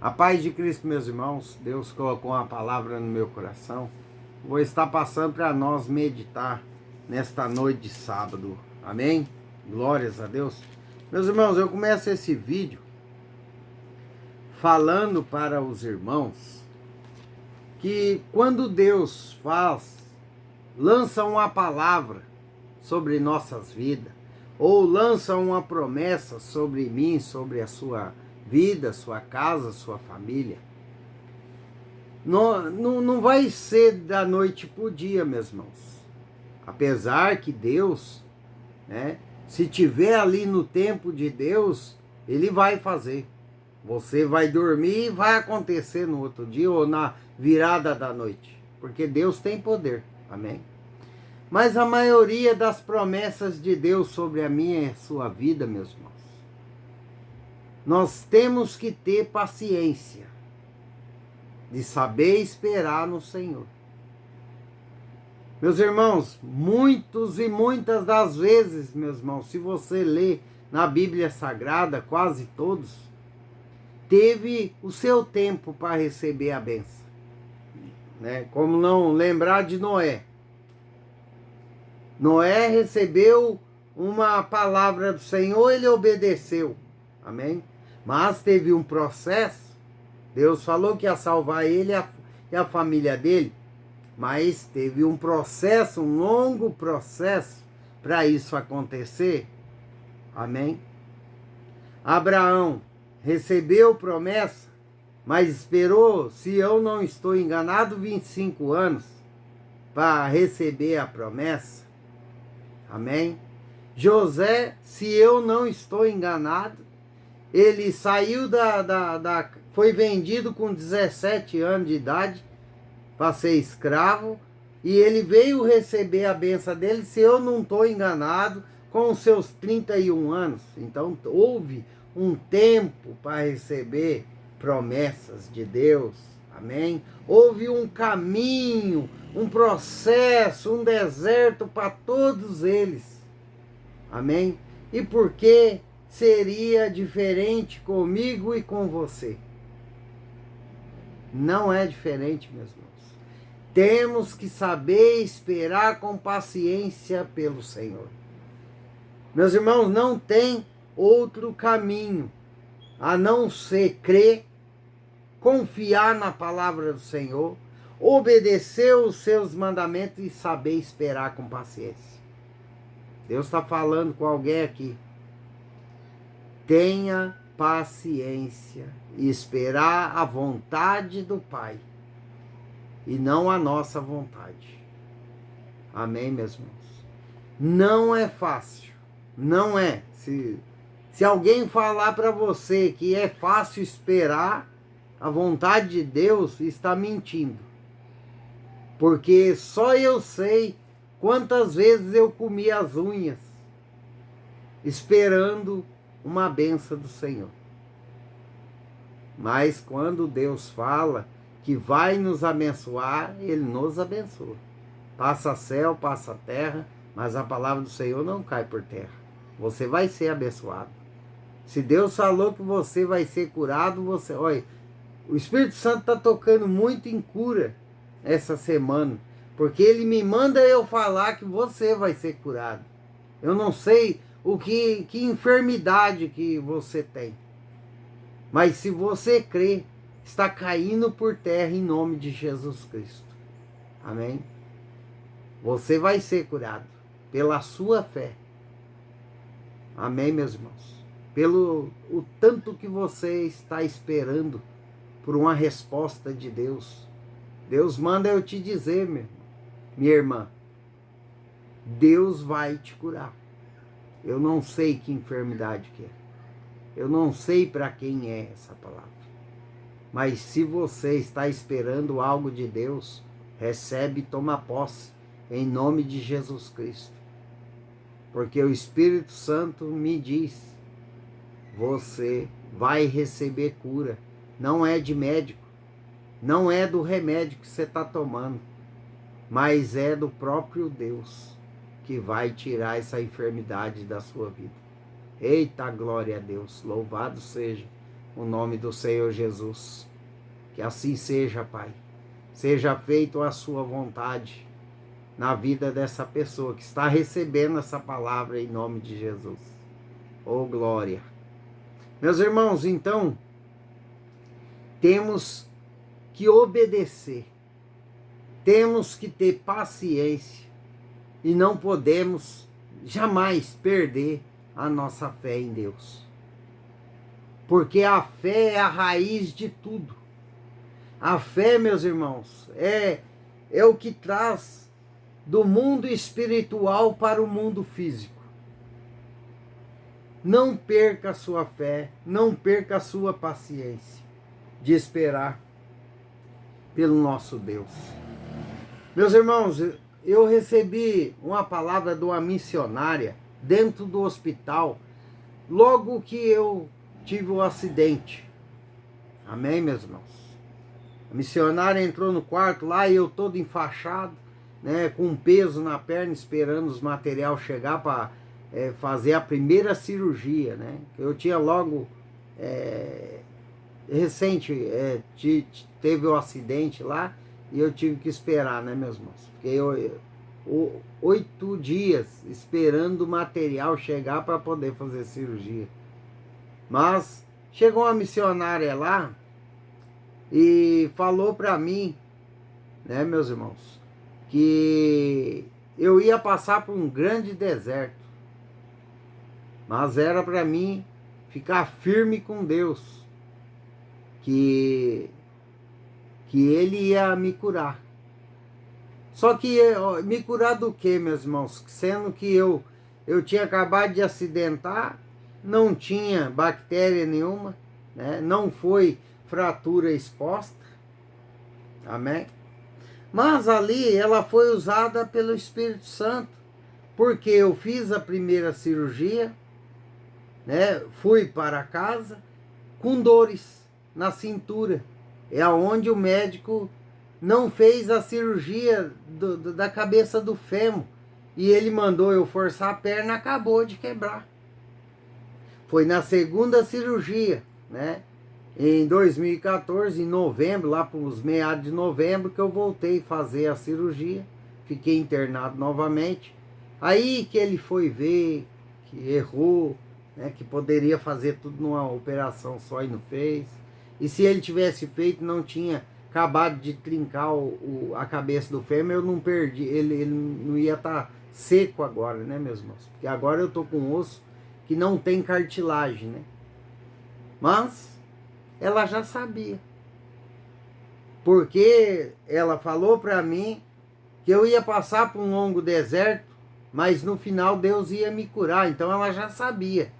A paz de Cristo, meus irmãos, Deus colocou uma palavra no meu coração. Vou estar passando para nós meditar nesta noite de sábado. Amém? Glórias a Deus. Meus irmãos, eu começo esse vídeo falando para os irmãos que quando Deus lança uma palavra sobre nossas vidas, ou lança uma promessa sobre mim, sobre a sua vida, sua casa, sua família, não vai ser da noite para o dia, meus irmãos. Apesar que Deus, né, se tiver ali no tempo de Deus, Ele vai fazer. Você vai dormir e vai acontecer no outro dia ou na virada da noite. Porque Deus tem poder. Amém? Mas a maioria das promessas de Deus sobre a minha e a sua vida, meus irmãos, nós temos que ter paciência de saber esperar no Senhor. Meus irmãos, muitos e muitas das vezes, meus irmãos, se você ler na Bíblia Sagrada, quase todos, teve o seu tempo para receber a bênção. Né? Como não lembrar de Noé. Noé recebeu uma palavra do Senhor, ele obedeceu. Amém? Mas teve um processo. Deus falou que ia salvar ele e a família dele. Mas teve um processo, um longo processo para isso acontecer. Amém? Abraão recebeu promessa, mas esperou, se eu não estou enganado, 25 anos para receber a promessa. Amém? José, se eu não estou enganado, ele saiu foi vendido com 17 anos de idade para ser escravo, e ele veio receber a benção dele, se eu não estou enganado, com os seus 31 anos. Então houve um tempo para receber promessas de Deus. Amém? Houve um caminho, um processo, um deserto para todos eles. Amém? E por que seria diferente comigo e com você? Não é diferente, meus irmãos. Temos que saber esperar com paciência pelo Senhor. Meus irmãos, não tem outro caminho a não ser crer, confiar na palavra do Senhor, obedecer os seus mandamentos e saber esperar com paciência. Deus está falando com alguém aqui. Tenha paciência e esperar a vontade do Pai e não a nossa vontade. Amém, meus irmãos? Não é fácil. Não é. Se alguém falar para você que é fácil esperar a vontade de Deus, está mentindo. Porque só eu sei quantas vezes eu comi as unhas esperando uma benção do Senhor. Mas quando Deus fala que vai nos abençoar, Ele nos abençoa. Passa céu, passa terra, mas a palavra do Senhor não cai por terra. Você vai ser abençoado. Se Deus falou que você vai ser curado, olha, o Espírito Santo está tocando muito em cura essa semana, porque Ele me manda eu falar que você vai ser curado. Eu não sei que enfermidade que você tem, mas se você crê, está caindo por terra em nome de Jesus Cristo. Amém? Você vai ser curado pela sua fé. Amém, meus irmãos? Pelo o tanto que você está esperando por uma resposta de Deus. Deus manda eu te dizer, minha irmã, Deus vai te curar. Eu não sei que enfermidade que é. Eu não sei para quem é essa palavra. Mas se você está esperando algo de Deus, recebe e toma posse em nome de Jesus Cristo. Porque o Espírito Santo me diz, você vai receber cura. Não é de médico, não é do remédio que você está tomando, mas é do próprio Deus que vai tirar essa enfermidade da sua vida. Eita, glória a Deus, louvado seja o nome do Senhor Jesus. Que assim seja, Pai. Seja feito a sua vontade na vida dessa pessoa que está recebendo essa palavra em nome de Jesus. Oh, glória. Meus irmãos, então, temos que obedecer. Temos que ter paciência e não podemos jamais perder a nossa fé em Deus. Porque a fé é a raiz de tudo. A fé, meus irmãos, é o que traz do mundo espiritual para o mundo físico. Não perca a sua fé, não perca a sua paciência de esperar pelo nosso Deus. Meus irmãos, eu recebi uma palavra de uma missionária dentro do hospital, logo que eu tive o acidente. Amém, meus irmãos? A missionária entrou no quarto lá e eu todo enfaixado, né, com um peso na perna, esperando os material chegar para fazer a primeira cirurgia, né? Eu tinha logo recente teve o acidente lá e eu tive que esperar, né, meus irmãos? Fiquei 8 dias esperando o material chegar para poder fazer cirurgia. Mas chegou uma missionária lá e falou para mim, né, meus irmãos, que eu ia passar por um grande deserto, mas era para mim ficar firme com Deus, que Ele ia me curar. Só que me curar do quê, meus irmãos? Sendo que eu tinha acabado de acidentar, não tinha bactéria nenhuma, né? Não foi fratura exposta. Amém? Mas ali ela foi usada pelo Espírito Santo, porque eu fiz a primeira cirurgia, né? Fui para casa com dores na cintura. É onde o médico não fez a cirurgia da cabeça do fêmur. E ele mandou eu forçar a perna, acabou de quebrar. Foi na segunda cirurgia, né? Em 2014, em novembro, lá para os meados de novembro, que eu voltei a fazer a cirurgia. Fiquei internado novamente. Aí que ele foi ver que errou, né? Que poderia fazer tudo numa operação só e não fez. E se ele tivesse feito, não tinha acabado de trincar a cabeça do fêmur, eu não perdi, ele não ia estar seco agora, né, meus irmãos? Porque agora eu tô com osso que não tem cartilagem, né? Mas ela já sabia. Porque ela falou para mim que eu ia passar por um longo deserto, mas no final Deus ia me curar. Então ela já sabia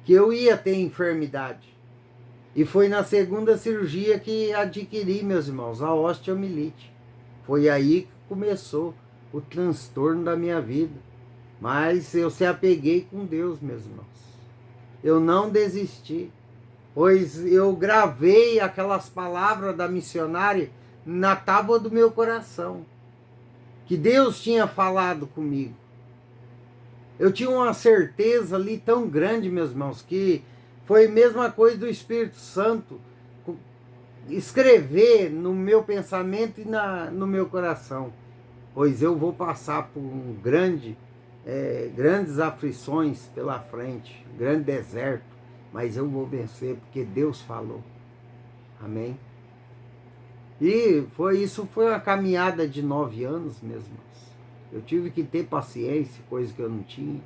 que eu ia ter enfermidade. E foi na segunda cirurgia que adquiri, meus irmãos, a osteomielite. Foi aí que começou o transtorno da minha vida. Mas eu se apeguei com Deus, meus irmãos. Eu não desisti, pois eu gravei aquelas palavras da missionária na tábua do meu coração, que Deus tinha falado comigo. Eu tinha uma certeza ali tão grande, meus irmãos, que foi a mesma coisa do Espírito Santo escrever no meu pensamento e no meu coração. Pois eu vou passar por grandes aflições pela frente, grande deserto, mas eu vou vencer porque Deus falou. Amém? E isso foi uma caminhada de 9 anos, meus irmãos. Eu tive que ter paciência, coisa que eu não tinha.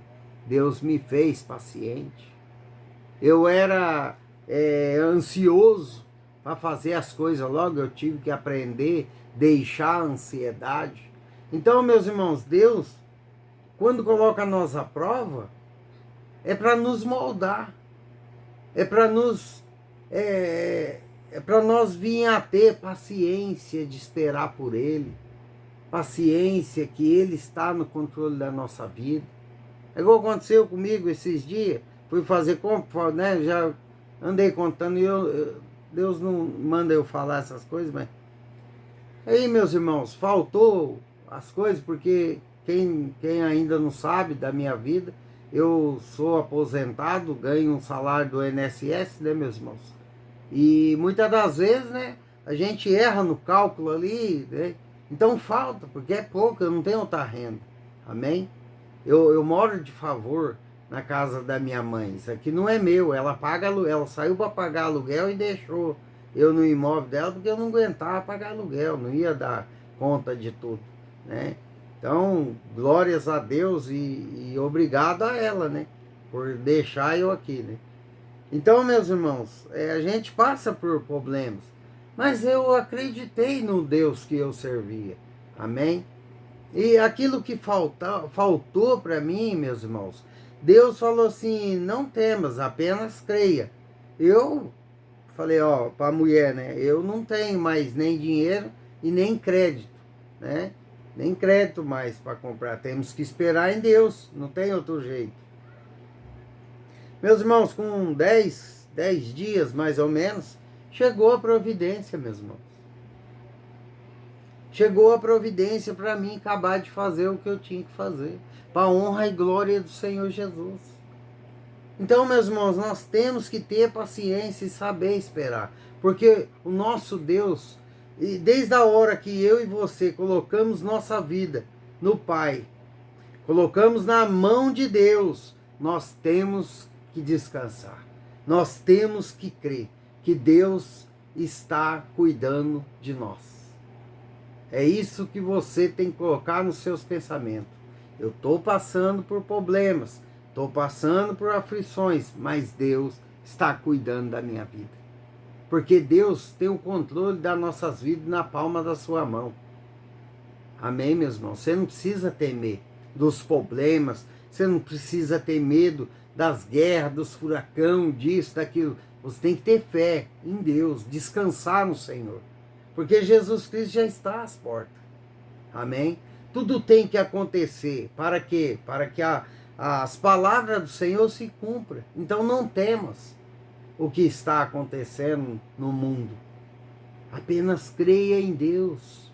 Deus me fez paciente. Eu era ansioso para fazer as coisas logo, eu tive que aprender, deixar a ansiedade. Então, meus irmãos, Deus, quando coloca nós à prova, é para nos moldar, é para nós vir a ter paciência de esperar por Ele, paciência que Ele está no controle da nossa vida. É igual aconteceu comigo esses dias. Fui fazer compra, né? Já andei contando e Deus não manda eu falar essas coisas, mas... Aí, meus irmãos, faltou as coisas, porque quem ainda não sabe da minha vida, eu sou aposentado, ganho um salário do INSS, né, meus irmãos? E muitas das vezes, né, a gente erra no cálculo ali, né? Então falta, porque é pouco, eu não tenho outra renda. Amém? Eu moro de favor na casa da minha mãe. Isso aqui não é meu. Ela paga aluguel. Ela saiu para pagar aluguel e deixou eu no imóvel dela porque eu não aguentava pagar aluguel. Não ia dar conta de tudo, né? Então, glórias a Deus e obrigado a ela, né? Por deixar eu aqui, né? Então, meus irmãos, a gente passa por problemas. Mas eu acreditei no Deus que eu servia. Amém? E aquilo que faltou para mim, meus irmãos, Deus falou assim: não temas, apenas creia. Eu falei, ó, para a mulher, né? Eu não tenho mais nem dinheiro e nem crédito, né? Nem crédito mais para comprar. Temos que esperar em Deus, não tem outro jeito. Meus irmãos, com 10 dias mais ou menos, chegou a providência, meus irmãos. Chegou a providência para mim acabar de fazer o que eu tinha que fazer, para a honra e glória do Senhor Jesus. Então, meus irmãos, nós temos que ter paciência e saber esperar, porque o nosso Deus, desde a hora que eu e você colocamos nossa vida no Pai, colocamos na mão de Deus, nós temos que descansar, nós temos que crer que Deus está cuidando de nós. É isso que você tem que colocar nos seus pensamentos. Eu estou passando por problemas, estou passando por aflições, mas Deus está cuidando da minha vida. Porque Deus tem o controle das nossas vidas na palma da sua mão. Amém, meus irmãos? Você não precisa temer dos problemas, você não precisa ter medo das guerras, dos furacões, disso, daquilo. Você tem que ter fé em Deus, descansar no Senhor. Porque Jesus Cristo já está às portas. Amém? Tudo tem que acontecer. Para quê? Para que as palavras do Senhor se cumpram. Então não temas o que está acontecendo no mundo. Apenas creia em Deus.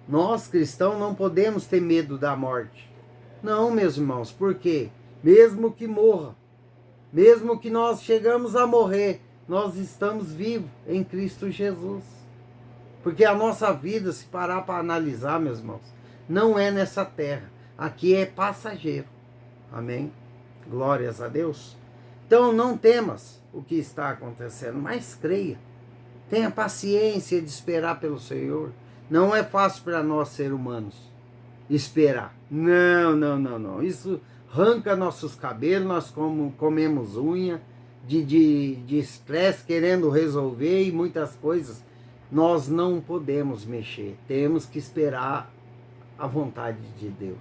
Nós, cristãos, não podemos ter medo da morte. Não, meus irmãos. Por quê? Mesmo que morra, mesmo que nós chegamos a morrer, nós estamos vivos em Cristo Jesus. Porque a nossa vida, se parar para analisar, meus irmãos, não é nessa terra. Aqui é passageiro. Amém? Glórias a Deus. Então não temas o que está acontecendo, mas creia. Tenha paciência de esperar pelo Senhor. Não é fácil para nós, seres humanos, esperar. Não. Isso arranca nossos cabelos, nós comemos unha de estresse, querendo resolver e muitas coisas. Nós não podemos mexer, temos que esperar a vontade de Deus.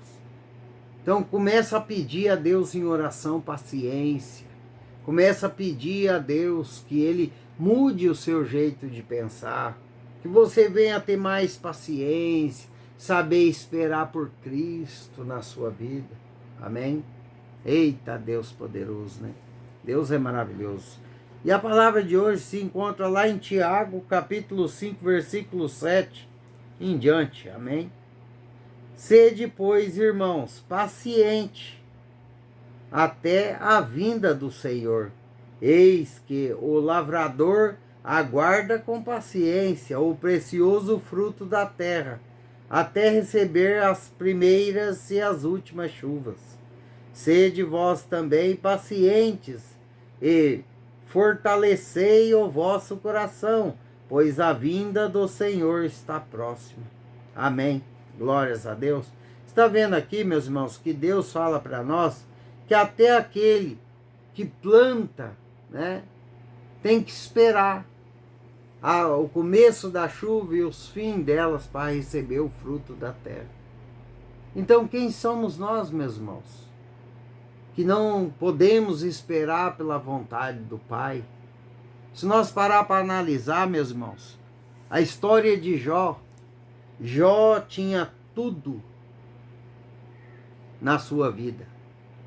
Então começa a pedir a Deus em oração paciência. Começa a pedir a Deus que Ele mude o seu jeito de pensar. Que você venha a ter mais paciência, saber esperar por Cristo na sua vida. Amém? Eita, Deus poderoso, né? Deus é maravilhoso. E a palavra de hoje se encontra lá em Tiago, capítulo 5, versículo 7 em diante. Amém? Sede, pois, irmãos, paciente até a vinda do Senhor. Eis que o lavrador aguarda com paciência o precioso fruto da terra, até receber as primeiras e as últimas chuvas. Sede vós também pacientes e fortalecei o vosso coração, pois a vinda do Senhor está próxima. Amém. Glórias a Deus. Está vendo aqui, meus irmãos, que Deus fala para nós que até aquele que planta, né, tem que esperar o começo da chuva e os fins delas para receber o fruto da terra. Então, quem somos nós, meus irmãos, que não podemos esperar pela vontade do Pai? Se nós parar para analisar, meus irmãos, a história de Jó, Jó tinha tudo na sua vida.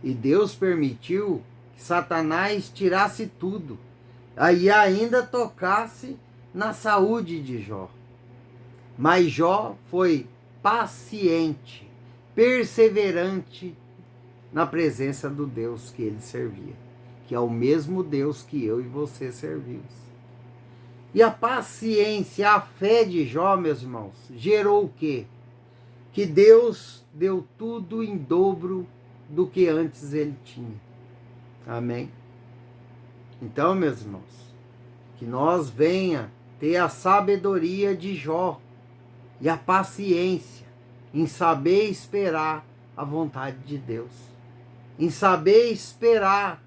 E Deus permitiu que Satanás tirasse tudo. Aí ainda tocasse na saúde de Jó. Mas Jó foi paciente, perseverante na presença do Deus que ele servia, que é o mesmo Deus que eu e você servimos. E a paciência, a fé de Jó, meus irmãos, gerou o quê? Que Deus deu tudo em dobro do que antes ele tinha. Amém? Então, meus irmãos, que nós venha ter a sabedoria de Jó e a paciência em saber esperar a vontade de Deus, em saber esperar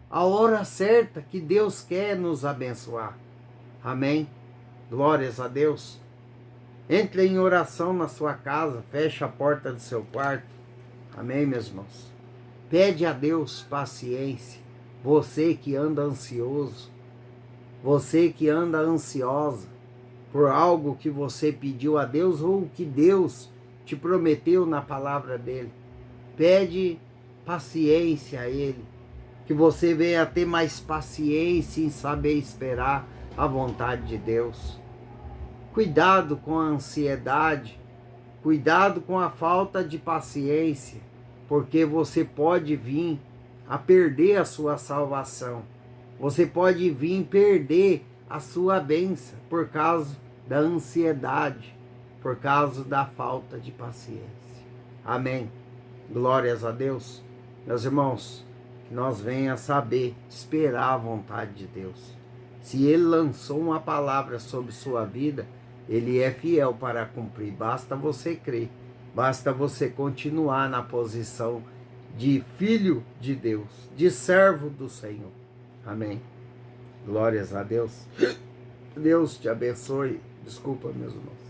a hora certa que Deus quer nos abençoar. Amém? Glórias a Deus. Entre em oração na sua casa, feche a porta do seu quarto. Amém, meus irmãos? Pede a Deus paciência. Você que anda ansioso, você que anda ansiosa por algo que você pediu a Deus ou que Deus te prometeu na palavra dele. Pede paciência a ele, que você venha ter mais paciência em saber esperar a vontade de Deus. Cuidado com a ansiedade, cuidado com a falta de paciência, porque você pode vir a perder a sua salvação. Você pode vir perder a sua bênção por causa da ansiedade, por causa da falta de paciência. Amém. Glórias a Deus. Meus irmãos, que nós venhamos saber esperar a vontade de Deus. Se Ele lançou uma palavra sobre sua vida, Ele é fiel para cumprir. Basta você crer. Basta você continuar na posição de filho de Deus, de servo do Senhor. Amém. Glórias a Deus. Deus te abençoe. Desculpa, meus irmãos.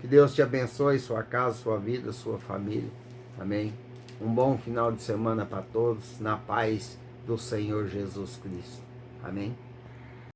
Que Deus te abençoe, sua casa, sua vida, sua família. Amém. Um bom final de semana para todos, na paz do Senhor Jesus Cristo. Amém.